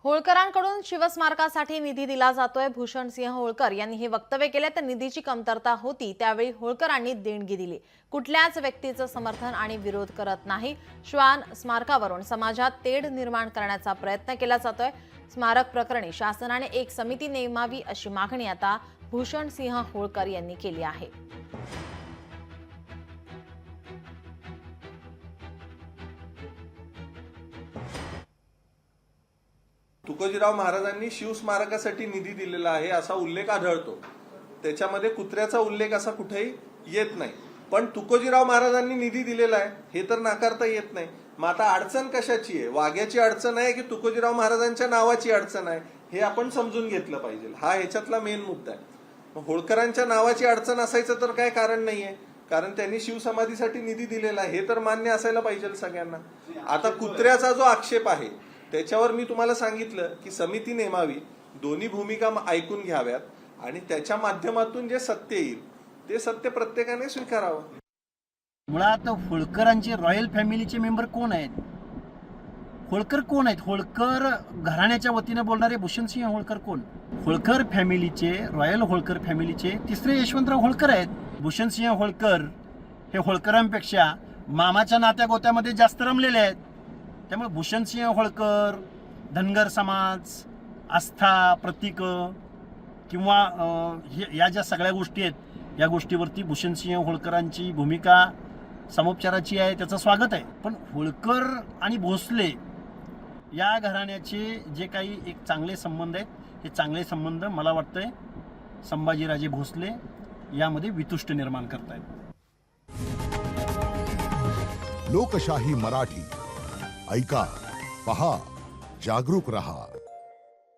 होळकरांकडून शिवस्मारकासाठी निधी दिला जातोय। भूषण सिंह होळकर यांनी हे वक्तव्य केले तर निधीची कमतरता होती त्यावेळी होळकरांनी देणगी दिली। कुठल्याच व्यक्तीचं समर्थन आणि विरोध करत नाही। श्वान स्मारकावरून समाजात तेढ निर्माण करण्याचा प्रयत्न केला जातोय। स्मारक प्रकरणी शासनाने एक समिती नेमावी अशी मागणी आता भूषण सिंह होळकर यांनी केली आहे। तुकोजीराव महाराजांनी शिवस्मारकासाठी निधी दिलेला आहे असा उल्लेख आढळतो। त्याच्यामध्ये कुत्र्याचा उल्लेख असा कुठेही येत नाही, पण तुकोजीराव महाराजांनी निधी दिलेला आहे हे तर नाकारता येत नाही। मग आता अडचण कशाची आहे? वाघ्याची अडचण आहे की तुकोजीराव महाराजांच्या नावाची अडचण आहे हे आपण समजून घेतलं पाहिजे। हा ह्याच्यातला मेन मुद्दा आहे। होळकरांच्या नावाची अडचण असायचं तर काय कारण नाहीये, कारण त्यांनी शिवसमाधीसाठी निधी दिलेला आहे हे तर मान्य असायला पाहिजे सगळ्यांना। आता कुत्र्याचा जो आक्षेप आहे त्याच्यावर मी तुम्हाला सांगितलं की समिती नेमावी, दोन्ही भूमिका ऐकून घ्याव्यात आणि त्याच्या माध्यमातून जे सत्य येईल ते सत्य प्रत्येकाने स्वीकारावं। मुळात होळकरांचे रॉयल फॅमिलीचे मेंबर कोण आहेत? होळकर कोण आहेत? होळकर घराण्याच्या वतीने बोलणारे भूषणसिंह होळकर कोण? होळकर फॅमिलीचे, रॉयल होळकर फॅमिलीचे तिसरे यशवंतराव होळकर आहेत। भूषणसिंह होळकर हे होळकरांपेक्षा मामाच्या नात्या गोत्यामध्ये जास्त रमलेले आहेत। त्यामुळे भूषणसिंह होळकर, धनगर समाज, आस्था, प्रतीक किंवा या ज्या सगळ्या गोष्टी आहेत या गोष्टीवरती भूषणसिंह होळकरांची भूमिका समोपचाराची आहे, त्याचं स्वागत आहे। पण होळकर आणि भोसले या घराण्याचे जे काही एक चांगले संबंध आहेत हे चांगले संबंध मला वाटतंय संभाजीराजे भोसले यामध्ये वितुष्ट निर्माण करतायत। लोकशाही मराठी ऐका, पहा, जागरूक रहा।